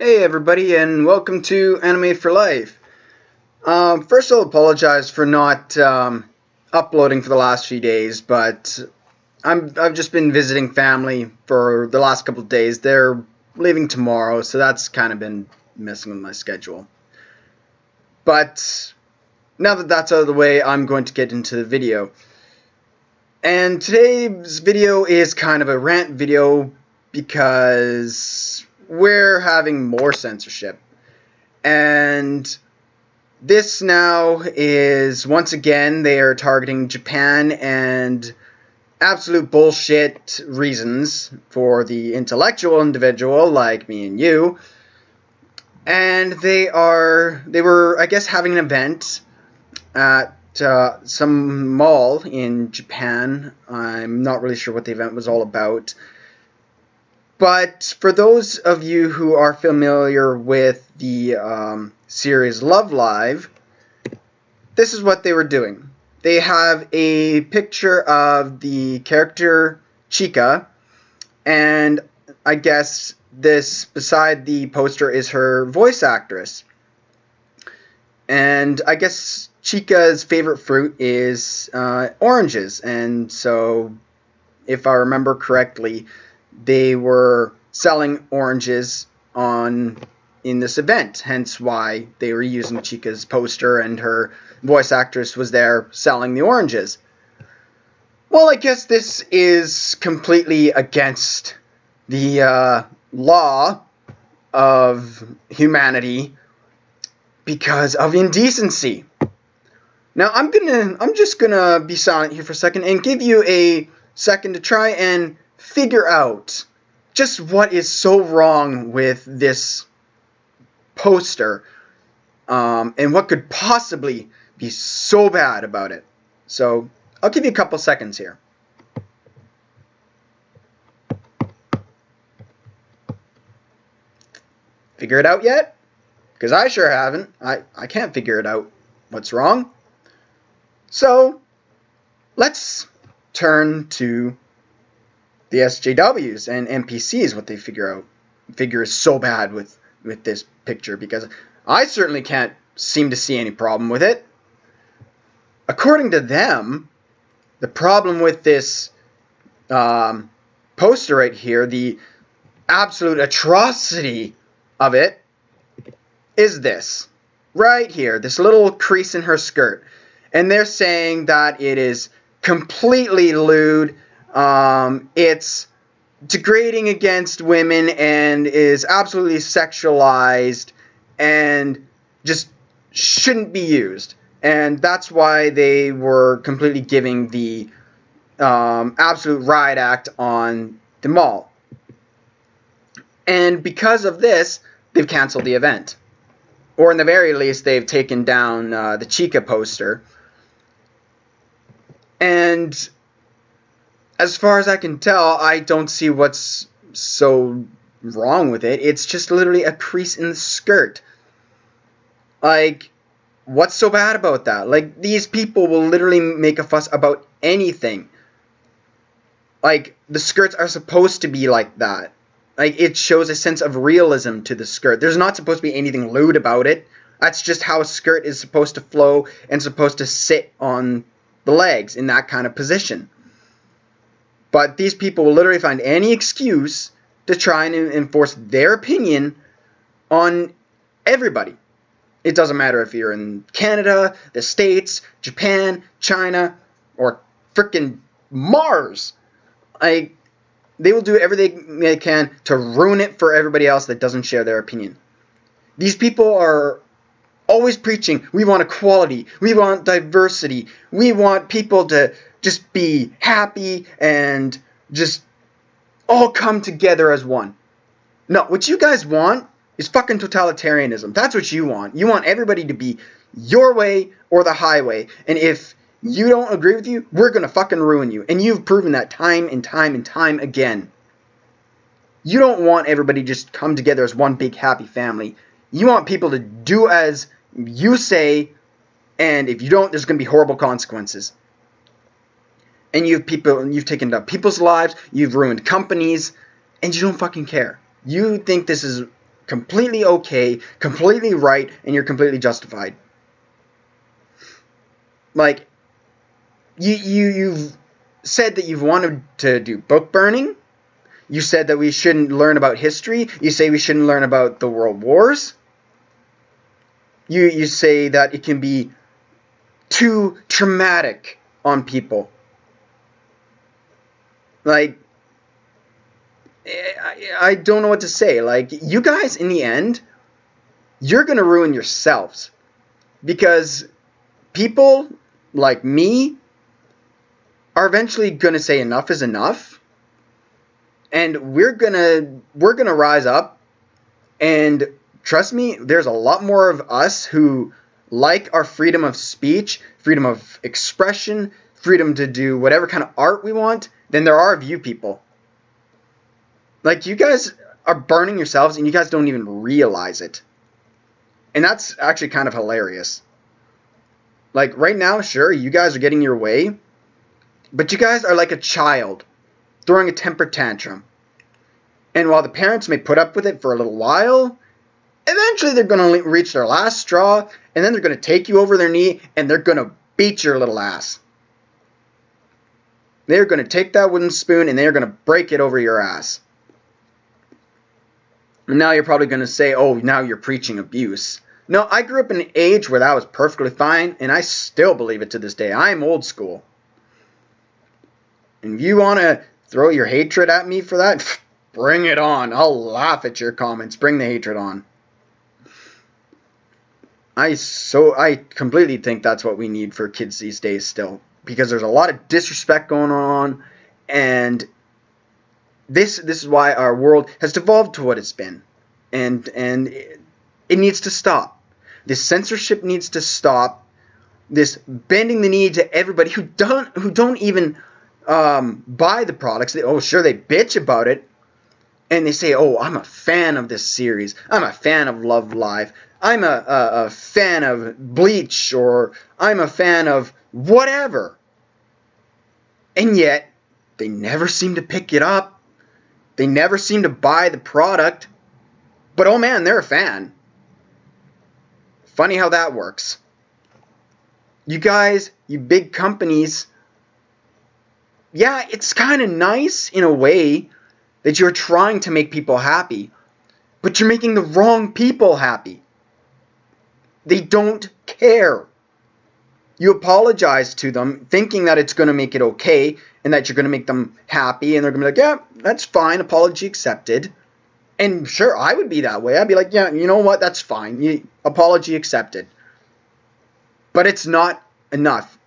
Hey everybody, and welcome to Anime for Life. First, I'll apologize for not uploading for the last few days, but I've just been visiting family for the last couple of days. They're leaving tomorrow, so that's kind of been messing with my schedule. But now that that's out of the way, I'm going to get into the video. And today's video is kind of a rant video because we're having more censorship. And this now is, once again, they are targeting Japan and absolute bullshit reasons for the intellectual individual like me and you. And they were, I guess, having an event at some mall in Japan. I'm not really sure what the event was all about. But for those of you who are familiar with the series Love Live, this is what they were doing. They have a picture of the character Chica, and I guess this beside the poster is her voice actress. And I guess Chica's favorite fruit is oranges, and so if I remember correctly, they were selling oranges in this event, hence why they were using Chica's poster and her voice actress was there selling the oranges. Well, I guess this is completely against the law of humanity because of indecency. Now I'm just gonna be silent here for a second and give you a second to try and figure out just what is so wrong with this poster, and what could possibly be so bad about it. So I'll give you a couple seconds here. Figure it out yet? Because I sure haven't. I can't figure it out what's wrong. So let's turn to the SJWs and NPCs, what they figure is so bad with this picture, because I certainly can't seem to see any problem with it. According to them, the problem with this poster right here, the absolute atrocity of it, is this right here, this little crease in her skirt. And they're saying that it is completely lewd. It's degrading against women and is absolutely sexualized and just shouldn't be used. And that's why they were completely giving the absolute riot act on the mall. And because of this, they've canceled the event. Or in the very least, they've taken down the Chica poster. And as far as I can tell, I don't see what's so wrong with it. It's just literally a crease in the skirt. Like, what's so bad about that? Like, these people will literally make a fuss about anything. Like, the skirts are supposed to be like that. Like, it shows a sense of realism to the skirt. There's not supposed to be anything lewd about it. That's just how a skirt is supposed to flow and supposed to sit on the legs in that kind of position. But these people will literally find any excuse to try and enforce their opinion on everybody. It doesn't matter if you're in Canada, the States, Japan, China, or frickin' Mars. They will do everything they can to ruin it for everybody else that doesn't share their opinion. These people are always preaching, we want equality, we want diversity, we want people to just be happy and just all come together as one. No, what you guys want is fucking totalitarianism. That's what you want. You want everybody to be your way or the highway. And if you don't agree with you, we're going to fucking ruin you. And you've proven that time and time and time again. You don't want everybody to just come together as one big happy family. You want people to do as you say, and if you don't, there's going to be horrible consequences. And you've taken up people's lives, you've ruined companies, and you don't fucking care. You think this is completely okay, completely right, and you're completely justified. Like, you've said that you've wanted to do book burning. You said that we shouldn't learn about history. You say we shouldn't learn about the world wars. You say that it can be too traumatic on people. Like, I don't know what to say. Like, you guys, in the end, you're going to ruin yourselves. Because people like me are eventually going to say enough is enough. And we're gonna rise up, and trust me, there's a lot more of us who like our freedom of speech, freedom of expression, freedom to do whatever kind of art we want than there are of you people. Like, you guys are burning yourselves and you guys don't even realize it. And that's actually kind of hilarious. Like, right now, sure, you guys are getting your way, but you guys are like a child throwing a temper tantrum. And while the parents may put up with it for a little while, eventually they're going to reach their last straw, and then they're going to take you over their knee, and they're going to beat your little ass. They're going to take that wooden spoon, and they're going to break it over your ass. And now you're probably going to say, oh, now you're preaching abuse. No, I grew up in an age where that was perfectly fine, and I still believe it to this day. I'm old school. And if you want to throw your hatred at me for that, bring it on. I'll laugh at your comments. Bring the hatred on. I completely think that's what we need for kids these days still. Because there's a lot of disrespect going on. And this is why our world has devolved to what it's been. And it needs to stop. This censorship needs to stop. This bending the knee to everybody who don't even buy the products. They bitch about it. And they say, oh, I'm a fan of this series. I'm a fan of Love Live. I'm a fan of Bleach, or I'm a fan of whatever. And yet, they never seem to pick it up. They never seem to buy the product. But oh man, they're a fan. Funny how that works. You guys, you big companies, yeah, it's kind of nice in a way that you're trying to make people happy, but you're making the wrong people happy. They don't care. You apologize to them thinking that it's going to make it okay and that you're going to make them happy, and they're going to be like, yeah, that's fine, apology accepted. And sure, I would be that way. I'd be like, yeah, you know what, that's fine, apology accepted. But it's not enough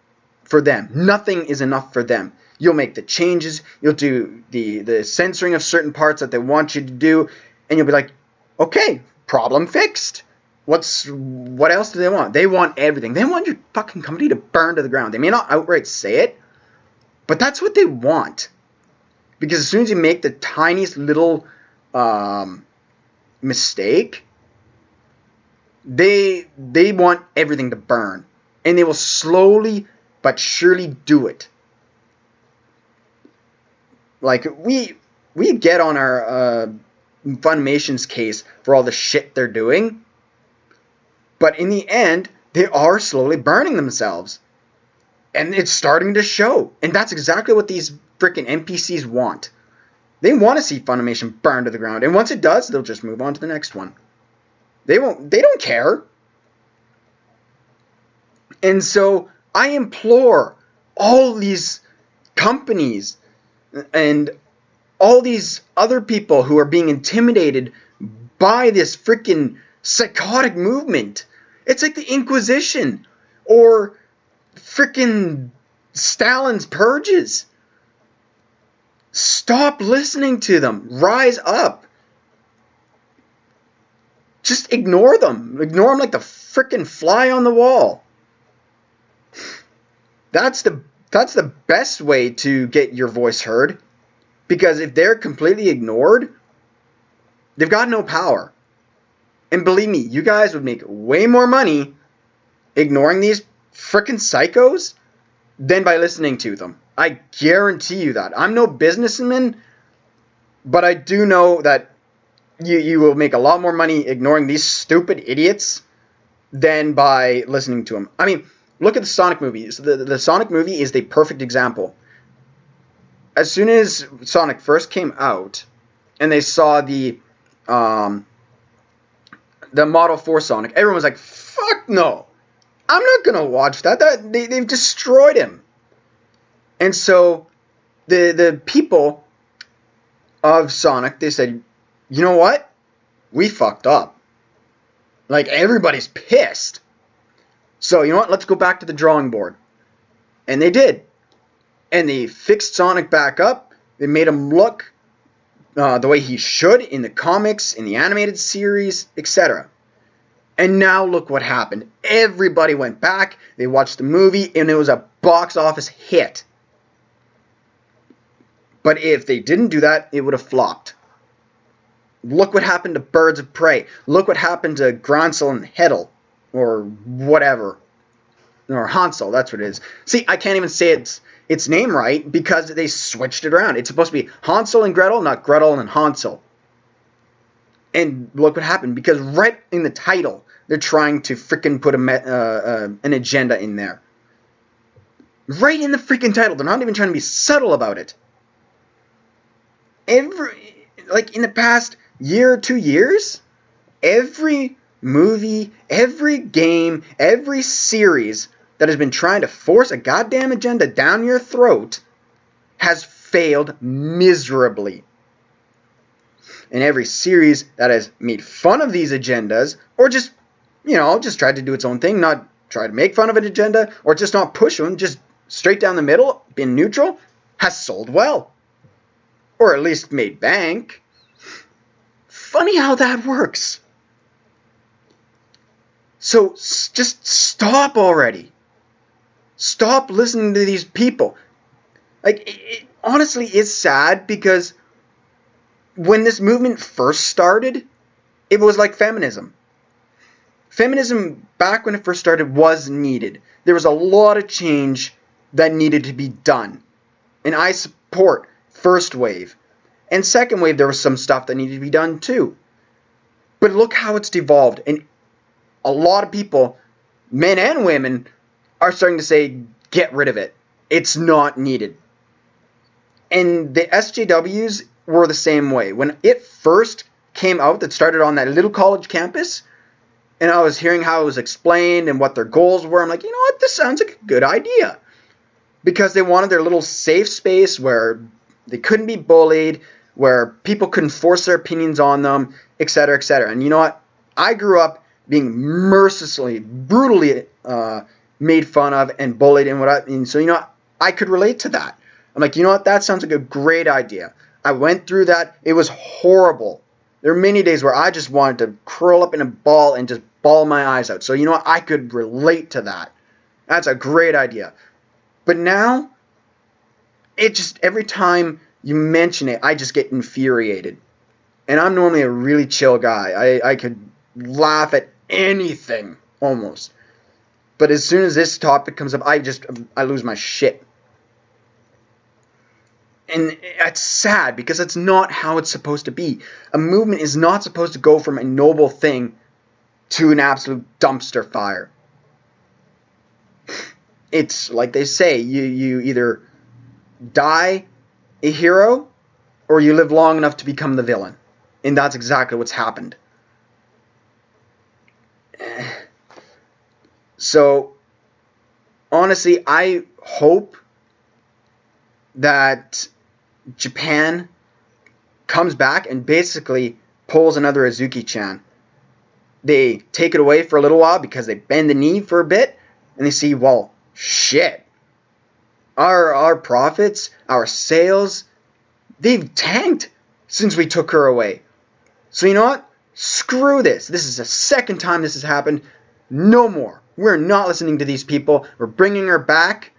for them. Nothing is enough for them. You'll make the changes, you'll do the censoring of certain parts that they want you to do, and you'll be like, okay, problem fixed. What else do they want? They want everything. They want your fucking company to burn to the ground. They may not outright say it, but that's what they want. Because as soon as you make the tiniest little mistake, they want everything to burn. And they will slowly but surely do it. Like, we get on our Funimation's case for all the shit they're doing, but in the end, they are slowly burning themselves. And it's starting to show. And that's exactly what these freaking NPCs want. They want to see Funimation burn to the ground. And once it does, they'll just move on to the next one. They don't care. And so I implore all these companies and all these other people who are being intimidated by this freaking psychotic movement. It's like the Inquisition or freaking Stalin's purges. Stop listening to them. Rise up. Just ignore them. Ignore them like the freaking fly on the wall. That's the best way to get your voice heard. Because if they're completely ignored, they've got no power. And believe me, you guys would make way more money ignoring these frickin' psychos than by listening to them. I guarantee you that. I'm no businessman, but I do know that you will make a lot more money ignoring these stupid idiots than by listening to them. I mean, look at the Sonic movies. The Sonic movie is the perfect example. As soon as Sonic first came out, and they saw um, the Model 4 Sonic, everyone was like, "Fuck no, I'm not gonna watch that. They've destroyed him." And so the people of Sonic, they said, "You know what? We fucked up. Like, everybody's pissed. So, you know what? Let's go back to the drawing board." And they did. And they fixed Sonic back up. They made him look the way he should in the comics, in the animated series, etc. And now look what happened. Everybody went back, they watched the movie, and it was a box office hit. But if they didn't do that, it would have flopped. Look what happened to Birds of Prey. Look what happened to Gransel and Hedel, or whatever. Or Hansel, that's what it is. See, I can't even say its name right because they switched it around. It's supposed to be Hansel and Gretel, not Gretel and Hansel. And look what happened, because right in the title, they're trying to freaking put an agenda in there. Right in the freaking title. They're not even trying to be subtle about it. In the past year or 2 years, every movie, every game, every series that has been trying to force a goddamn agenda down your throat has failed miserably. And every series that has made fun of these agendas, or just tried to do its own thing, not try to make fun of an agenda, or just not push one, just straight down the middle, been neutral, has sold well. Or at least made bank. Funny how that works. So just stop already. Stop listening to these people. It honestly is sad, because when this movement first started, it was like feminism. Feminism, back when it first started, was needed. There was a lot of change that needed to be done. And I support first wave. And second wave, there was some stuff that needed to be done too. But look how it's devolved. And a lot of people, men and women, are starting to say, get rid of it. It's not needed. And the SJWs were the same way. When it first came out, that started on that little college campus, and I was hearing how it was explained and what their goals were, I'm like, you know what, this sounds like a good idea. Because they wanted their little safe space where they couldn't be bullied, where people couldn't force their opinions on them, etc., etc. And you know what? I grew up being mercilessly, brutally made fun of and bullied, and so you know what? I could relate to that. I'm like, you know what? That sounds like a great idea. I went through that. It was horrible. There were many days where I just wanted to curl up in a ball and just bawl my eyes out. So you know what? I could relate to that. That's a great idea. But now, it just, every time you mention it, I just get infuriated. And I'm normally a really chill guy. I could laugh at anything, almost. But as soon as this topic comes up, I lose my shit. And it's sad, because that's not how it's supposed to be. A movement is not supposed to go from a noble thing to an absolute dumpster fire. It's like they say, you either die a hero or you live long enough to become the villain. And that's exactly what's happened. So, honestly, I hope that Japan comes back and basically pulls another Azuki-chan. They take it away for a little while because they bend the knee for a bit, and they see, well, shit. Our profits, our sales, they've tanked since we took her away. So you know what? Screw this. This is the second time this has happened. No more. We're not listening to these people. We're bringing her back.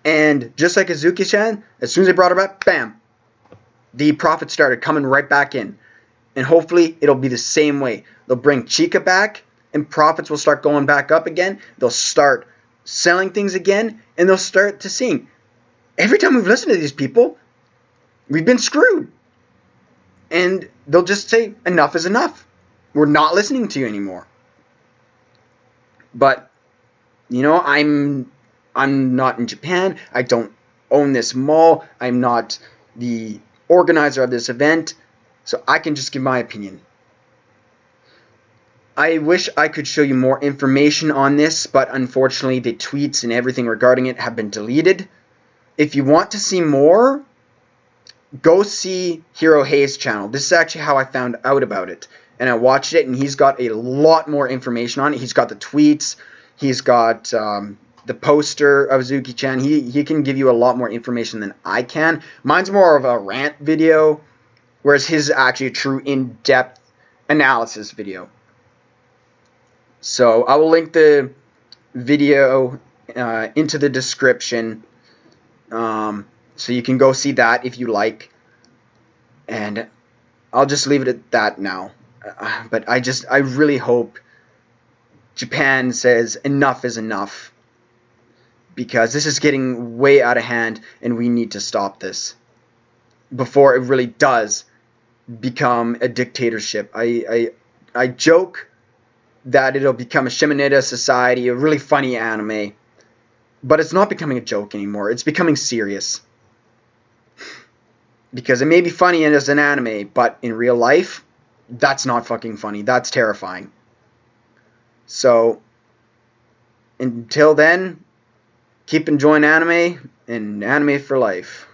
And just like Azuki-chan, as soon as they brought her back, bam, the profits started coming right back in. And hopefully it'll be the same way. They'll bring Chica back, and profits will start going back up again. They'll start selling things again, and they'll start to sing. Every time we've listened to these people, we've been screwed. and they'll just say enough is enough. We're not listening to you anymore. But I'm not in Japan. I don't own this mall. I'm not the organizer of this event, so I can just give my opinion. I wish I could show you more information on this, but unfortunately the tweets and everything regarding it have been deleted. If you want to see more, go see Hiro Hayes' channel. This is actually how I found out about it. And I watched it, and he's got a lot more information on it. He's got the tweets. He's got the poster of Zuki-chan. He can give you a lot more information than I can. Mine's more of a rant video, whereas his is actually a true in-depth analysis video. So I will link the video into the description, so you can go see that if you like. And I'll just leave it at that now. But I really hope Japan says enough is enough, because this is getting way out of hand, and we need to stop this before it really does become a dictatorship. I joke that it'll become a Shimoneta Society, a really funny anime, but it's not becoming a joke anymore. It's becoming serious. Because it may be funny as an anime, but in real life, that's not fucking funny. That's terrifying. So, until then, keep enjoying anime, and anime for life.